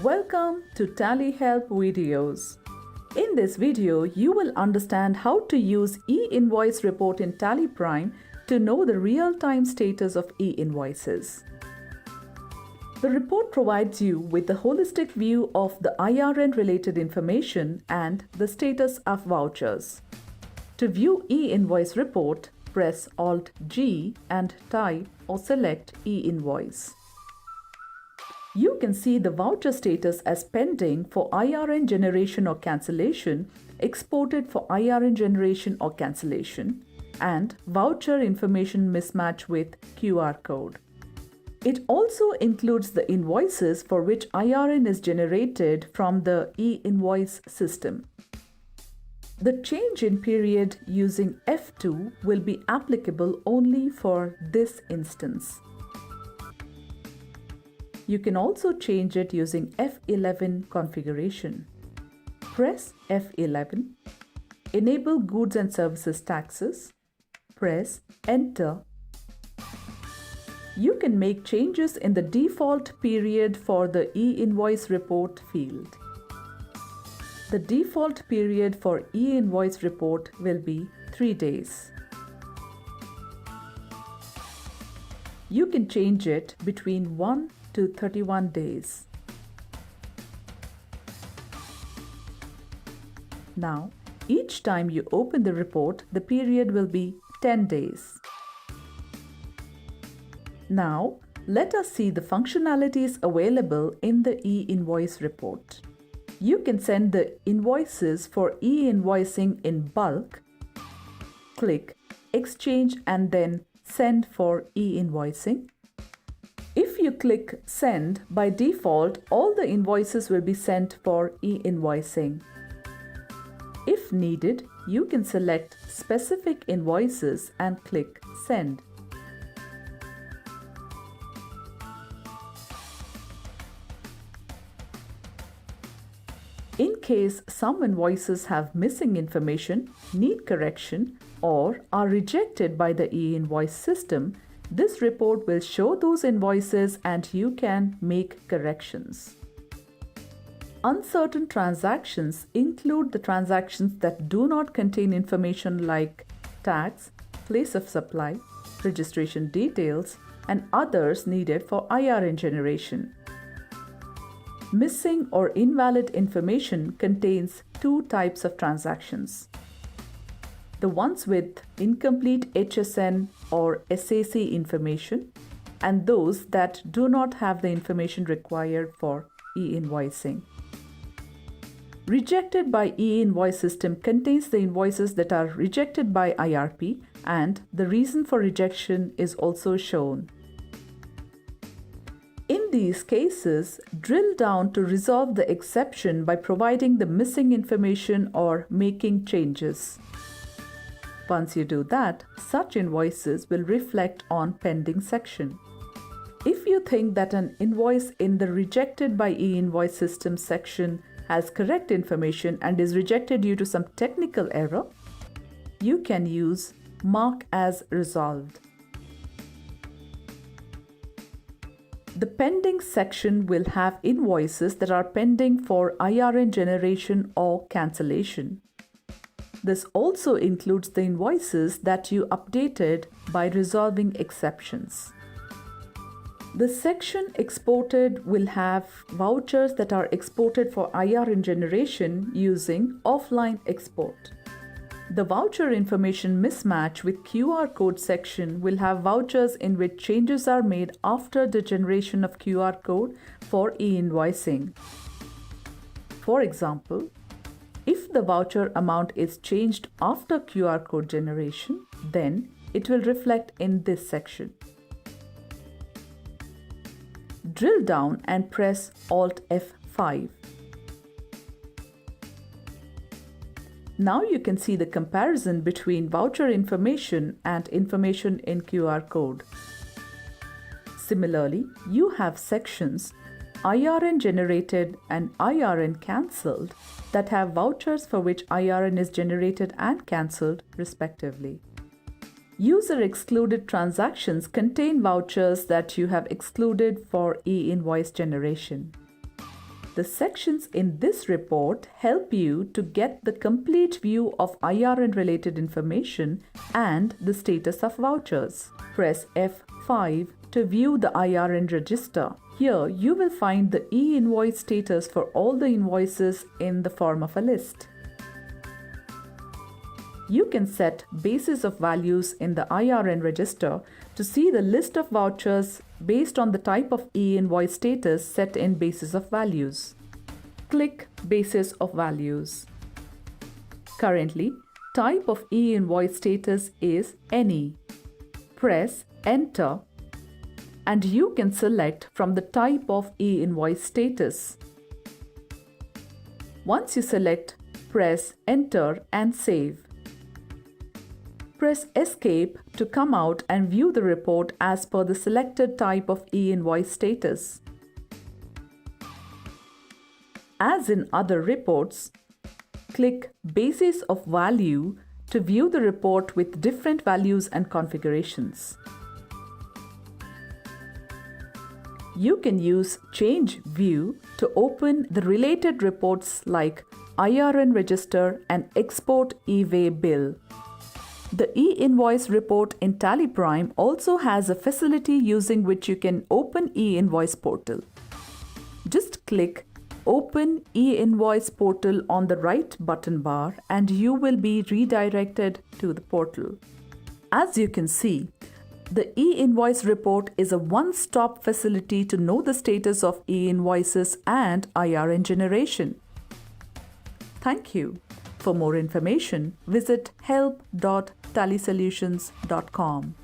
Welcome to Tally Help videos. In this video, you will understand how to use E-Invoice report in TallyPrime to know the real-time status of E-Invoices. The report provides you with the holistic view of the IRN-related information and the status of vouchers. To view E-Invoice report, press Alt-G and type or select E-Invoice. You can see the voucher status as pending for IRN generation or cancellation, exported for IRN generation or cancellation, and voucher information mismatch with QR code. It also includes the invoices for which IRN is generated from the E-Invoice system. The change in period using F2 will be applicable only for this instance. You can also change it using F11 configuration. Press F11, enable goods and services taxes, press Enter. You can make changes in the default period for the E-Invoice report field. The default period for E-Invoice report will be 3 days. You can change it between 1 to 31 days. Now, each time you open the report, the period will be 10 days. Now, let us see the functionalities available in the E-Invoice report. You can send the invoices for E-Invoicing in bulk. Click Exchange and then Send for E-Invoicing. If you click Send, by default, all the invoices will be sent for E-Invoicing. If needed, you can select specific invoices and click Send. In case some invoices have missing information, need correction, or are rejected by the E-Invoice system, this report will show those invoices and you can make corrections. Uncertain transactions include the transactions that do not contain information like tax, place of supply, registration details, and others needed for IRN generation. Missing or invalid information contains two types of transactions: the ones with incomplete HSN or SAC information, and those that do not have the information required for E-Invoicing. Rejected by E-Invoice system contains the invoices that are rejected by IRP, and the reason for rejection is also shown. In these cases, drill down to resolve the exception by providing the missing information or making changes. Once you do that, such invoices will reflect on pending section. If you think that an invoice in the Rejected by E-Invoice system section has correct information and is rejected due to some technical error, you can use Mark as Resolved. The pending section will have invoices that are pending for IRN generation or cancellation. This also includes the invoices that you updated by resolving exceptions. The section Exported will have vouchers that are exported for IRN generation using offline export. The voucher information mismatch with QR code section will have vouchers in which changes are made after the generation of QR code for E-Invoicing. For example, if the voucher amount is changed after QR code generation, then it will reflect in this section. Drill down and press Alt F5. Now you can see the comparison between voucher information and information in QR code. Similarly, you have sections IRN generated and IRN cancelled that have vouchers for which IRN is generated and cancelled respectively. User excluded transactions contain vouchers that you have excluded for E-Invoice generation. The sections in this report help you to get the complete view of IRN related information and the status of vouchers. Press F5 to view the IRN register. Here you will find the E-invoice status for all the invoices in the form of a list. You can set basis of values in the IRN register to see the list of vouchers based on the type of E-invoice status set in basis of values. Click Basis of Values. Currently, type of E-invoice status is Any. Press Enter and you can select from the type of E-invoice status. Once you select, press Enter and save. Press Escape to come out and view the report as per the selected type of E-invoice status. As in other reports, click Basis of Value to view the report with different values and configurations. You can use Change View to open the related reports like IRN Register and Export E-Way Bill. The E-Invoice report in TallyPrime also has a facility using which you can open E-Invoice portal. Just click Open E-Invoice portal on the right button bar and you will be redirected to the portal. As you can see, the E-Invoice report is a one-stop facility to know the status of E-Invoices and IRN generation. Thank you. For more information, visit help.tallysolutions.com.